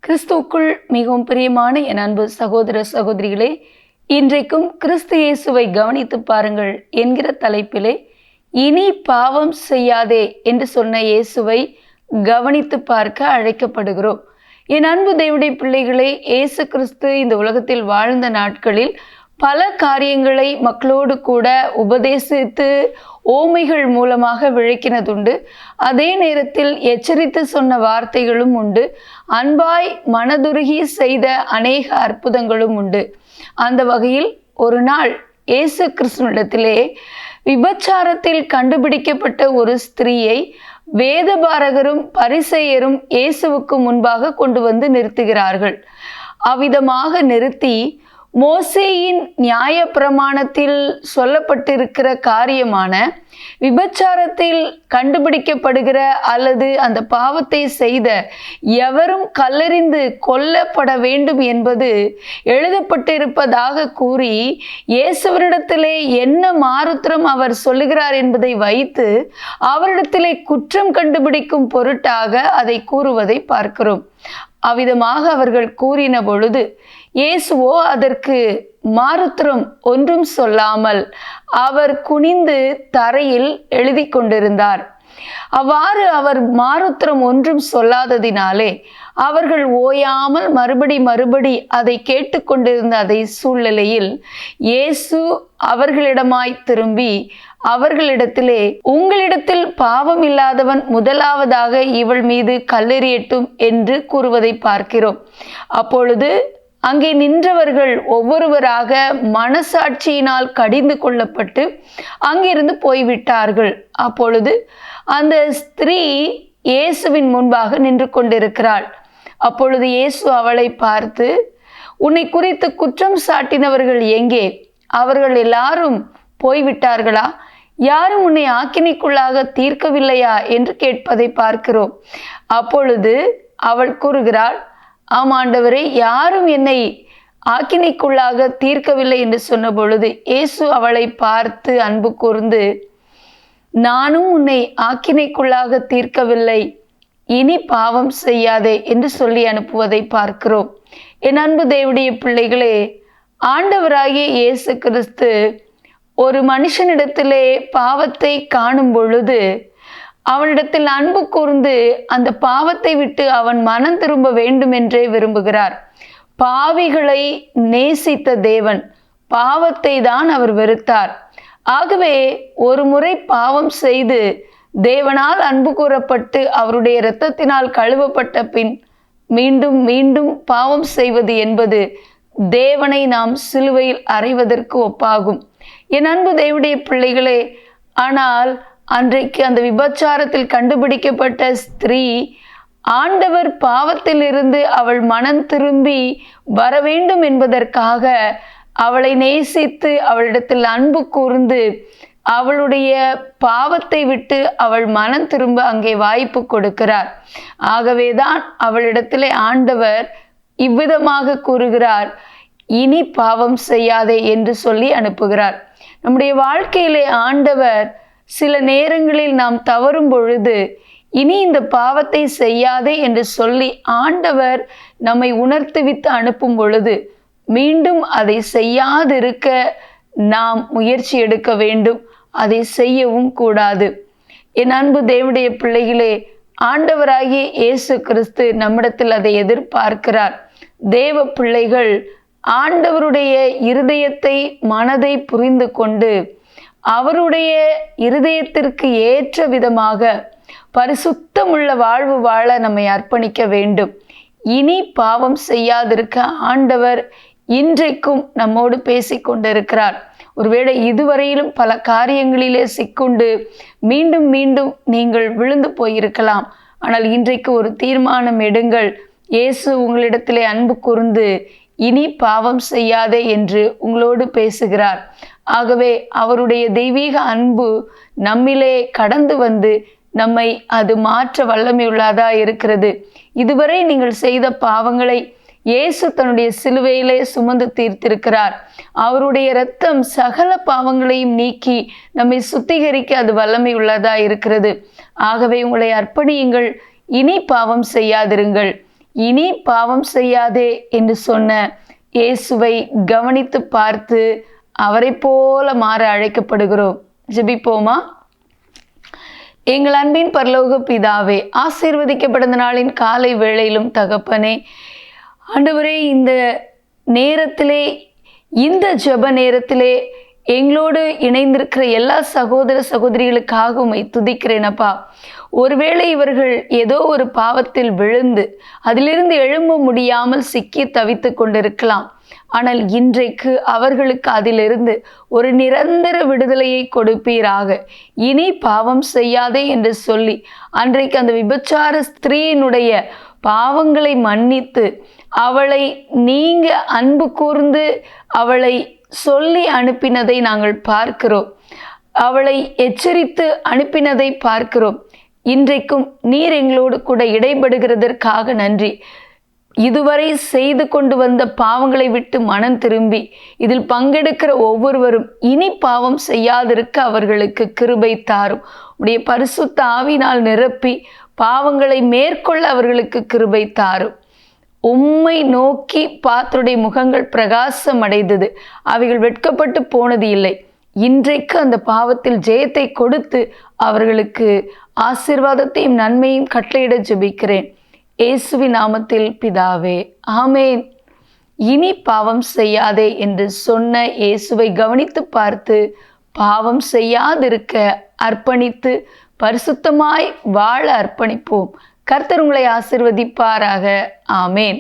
கிறிஸ்துவுக்குள் மிகவும் பிரியமான என் அன்பு சகோதர சகோதரிகளே, இன்றைக்கும் கிறிஸ்து இயேசுவை கவனித்து பாருங்கள் என்கிற தலைப்பிலே இனி பாவம் செய்யாதே என்று சொன்ன இயேசுவை கவனித்து பார்க்க அழைக்கப்படுகிறோம். என் அன்பு தேவனுடைய பிள்ளைகளே, இயேசு கிறிஸ்து இந்த உலகத்தில் வாழ்ந்த நாட்களில் பல காரியங்களை மக்களோடு கூட உபதேசித்து ஓமைகள் மூலமாக விளக்கினதுண்டு. அதே நேரத்தில் எச்சரித்து சொன்ன வார்த்தைகளும் உண்டு. அன்பாய் மனதுருகி செய்த அநேக அற்புதங்களும் உண்டு. அந்த வகையில் ஒரு நாள் இயேசு கிறிஸ்துவிடத்திலே விபச்சாரத்தில் கண்டுபிடிக்கப்பட்ட ஒரு ஸ்திரீயை வேதபாரகரும் பரிசேயரும் இயேசுவுக்கு முன்பாக கொண்டு வந்து நிறுத்துகிறார்கள். அவ்விதமாக நிறுத்தி மோசேயின் நியாய பிரமாணத்தில் சொல்லப்பட்டிருக்கிற காரியமான விபச்சாரத்தில் கண்டுபிடிக்கப்படுகிற அல்லது அந்த பாவத்தை செய்த எவரும் கல்லெறிந்து கொல்லப்பட வேண்டும் என்பது எழுதப்பட்டிருப்பதாக கூறி இயேசுவரிடத்திலே என்ன மாறுத்திரம் அவர் சொல்லுகிறார் என்பதை வைத்து அவரிடத்திலே குற்றம் கண்டுபிடிக்கும் பொருட்டாக அதை கூறுவதை பார்க்கிறோம். அவ்விதமாக அவர்கள் கூறின பொழுது இயேசுவோ அதற்கு மாறுத்திரம் ஒன்றும் சொல்லாமல் அவர் குனிந்து தரையில் எழுதி கொண்டிருந்தார். அவ்வாறு அவர் மாறுத்திரம் ஒன்றும் சொல்லாததினாலே அவர்கள் ஓயாமல் மறுபடி அதை கேட்டுக்கொண்டிருந்த அதே சூழ்நிலையில் இயேசு அவர்களிடமாய் திரும்பி அவர்களிடத்திலே, உங்களிடத்தில் பாவம் இல்லாதவன் முதலாவதாக இவள் மீது கல்லெறியட்டும் என்று கூறுவதை பார்க்கிறோம். அப்பொழுது அங்கே நின்றவர்கள் ஒவ்வொருவராக மனசாட்சியினால் கடிந்து கொள்ளப்பட்டு அங்கிருந்து போய்விட்டார்கள். அப்பொழுது அந்த ஸ்திரீ இயேசுவின் முன்பாக நின்று கொண்டிருக்கிறாள். அப்பொழுது இயேசு அவளை பார்த்து, உன்னை குறித்து குற்றம் சாட்டினவர்கள் எங்கே? அவர்கள் எல்லாரும் போய்விட்டார்களா? யாரும் உன்னை ஆக்கினைக்குள்ளாக தீர்க்கவில்லையா என்று கேட்பதை பார்க்கிறோம். அப்பொழுது அவள் கூறுகிறாள், ஆம் ஆண்டவரே, யாரும் என்னை ஆக்கினைக்குள்ளாக தீர்க்கவில்லை என்று சொன்ன பொழுது இயேசு அவளை பார்த்து அன்பு கூர்ந்து, நானும் உன்னை ஆக்கினைக்குள்ளாக தீர்க்கவில்லை, இனி பாவம் செய்யாதே என்று சொல்லி அனுப்புவதை பார்க்கிறோம். என் அன்பு தேவனுடைய பிள்ளைகளே, ஆண்டவராகிய இயேசு கிறிஸ்து ஒரு மனுஷனிடத்திலே பாவத்தை காணும் பொழுது அவனிடத்தில் அன்பு கூர்ந்து அந்த பாவத்தை விட்டு அவன் மனம் திரும்ப வேண்டும் என்றே விரும்புகிறார். பாவிகளை நேசித்த தேவன் பாவத்தை தான் அவர் வெறுத்தார். ஆகவே ஒரு முறை பாவம் செய்து தேவனால் அன்பு கூறப்பட்டு அவருடைய இரத்தத்தினால் கழுவப்பட்ட பின் மீண்டும் மீண்டும் பாவம் செய்வது என்பது தேவனை நாம் சிலுவையில் அறைவதற்கு ஒப்பாகும். என் அன்பு தேவனுடைய பிள்ளைகளே, ஆனால் அன்றைக்கு அந்த விபச்சாரத்தில் கண்டுபிடிக்கப்பட்ட ஸ்திரீ ஆண்டவர் பாவத்தில் இருந்து அவள் மனம் திரும்பி வர வேண்டும் என்பதற்காக அவளை நேசித்து அவளிடத்தில் அன்பு கூர்ந்து அவளுடைய பாவத்தை விட்டு அவள் மனம் திரும்ப அங்கே வாய்ப்பு கொடுக்கிறார். ஆகவேதான் அவளிடத்திலே ஆண்டவர் இவ்விதமாக கூறுகிறார், இனி பாவம் செய்யாதே என்று சொல்லி அனுப்புகிறார். நம்முடைய வாழ்க்கையிலே ஆண்டவர் சில நேரங்களில் நாம் தவறும் பொழுது இனி இந்த பாவத்தை செய்யாதே என்று சொல்லி ஆண்டவர் நம்மை உணர்த்துவித்து அனுப்பும் பொழுது மீண்டும் அதை செய்யாதிருக்க நாம் முயற்சி எடுக்க வேண்டும். அதை செய்யவும் கூடாது. என் அன்பு தேவனுடைய பிள்ளைகளே, ஆண்டவராகிய இயேசு கிறிஸ்து நம்மிடத்தில் அதை எதிர்பார்க்கிறார். தேவ பிள்ளைகள் ஆண்டவருடைய இருதயத்தை மனதை புரிந்து கொண்டு அவருடைய இருதயத்திற்கு ஏற்ற விதமாக பரிசுத்தமுள்ள வாழ்வு வாழ நம்மை அர்ப்பணிக்க வேண்டும். இனி பாவம் செய்யாதிருக்க ஆண்டவர் இன்றைக்கும் நம்மோடு பேசிக்கொண்டிருக்கிறார். ஒருவேளை இதுவரையிலும் பல காரியங்களிலே சிக்குண்டு மீண்டும் மீண்டும் நீங்கள் விழுந்து போயிருக்கலாம். ஆனால் இன்றைக்கு ஒரு தீர்மானம் எடுங்கள். இயேசு உங்களிடத்திலே அன்பு கூர்ந்து இனி பாவம் செய்யாதே என்று உங்களோடு பேசுகிறார். ஆகவே அவருடைய தெய்வீக அன்பு நம்மிலே கடந்து வந்து நம்மை அது மாற்ற வல்லமையுள்ளதா இருக்கிறது. இதுவரை நீங்கள் செய்த பாவங்களை இயேசு தன்னுடைய சிலுவையிலே சுமந்து தீர்த்திருக்கிறார். அவருடைய இரத்தம் சகல பாவங்களையும் நீக்கி நம்மை சுத்திகரிக்க அது வல்லமை உள்ளதா இருக்கிறது. ஆகவே உங்களை அர்ப்பணியுங்கள். இனி பாவம் செய்யாதிருங்கள். இனி பாவம் செய்யாதே என்று சொன்ன இயேசுவை கவனித்து பார்த்து அவரை போல மாற அழைக்கப்படுகிறோம். ஜெபிப்போமா? எங்கள் அன்பின் பரலோக பிதாவே, ஆசீர்வதிக்கப்பட்ட நாளின் காலை வேளையிலும் தகப்பனே, ஆண்டவரே, இந்த நேரத்திலே, இந்த ஜெப நேரத்திலே எங்களோடு இணைந்திருக்கிற எல்லா சகோதர சகோதரிகளுக்காக உம்மை துதிக்கிறேனப்பா. ஒருவேளை இவர்கள் ஏதோ ஒரு பாவத்தில் விழுந்து அதிலிருந்து எழும்ப முடியாமல் சிக்கி தவித்து கொண்டிருக்கலாம். ஆனால் இன்றைக்கு அவர்களுக்கு அதிலிருந்து ஒரு நிரந்தர விடுதலையை கொடுப்பீராக. இனி பாவம் செய்யாதே என்று சொல்லி அன்றைக்கு அந்த விபச்சார ஸ்திரீயினுடைய பாவங்களை மன்னித்து அவளை நீங்க அன்பு கூர்ந்து அவளை சொல்லி அனுப்பினதை நாங்கள் பார்க்கிறோம். அவளை எச்சரித்து அனுப்பினதை பார்க்கிறோம். இன்றைக்கும் நீர் எங்களோடு கூட இடைபடுகிறதற்காக நன்றி. இதுவரை செய்து கொண்டு வந்த பாவங்களை விட்டு மனம் திரும்பி இதில் பங்கெடுக்கிற ஒவ்வொருவரும் இனி பாவம் செய்யாதிருக்க அவர்களுக்கு கிருபை தாரும். உடைய பரிசுத்த ஆவியினால் நிரப்பி பாவங்களை மேற்கொள்ள அவர்களுக்கு கிருபை தாரும். உம்மை நோக்கி பார்த்தருடைய முகங்கள் பிரகாசம் அடைந்தது. அவைகள் வெட்கப்பட்டு போனது இல்லை. இன்றைக்கு அந்த பாவத்தில் ஜெயத்தை கொடுத்து அவர்களுக்கு ஆசீர்வாதத்தையும் நன்மையும் கட்டளையிட ஜெபிக்கிறேன். இயேசுவின் நாமத்தில் பிதாவே, ஆமேன். இனி பாவம் செய்யாதே என்று சொன்ன இயேசுவை கவனித்து பார்த்து பாவம் செய்யாதிருக்க அர்ப்பணித்து பரிசுத்தமாய் வாழ அர்ப்பணிப்போம். கர்த்தர் உங்களை ஆசீர்வதிப்பாராக. ஆமேன்.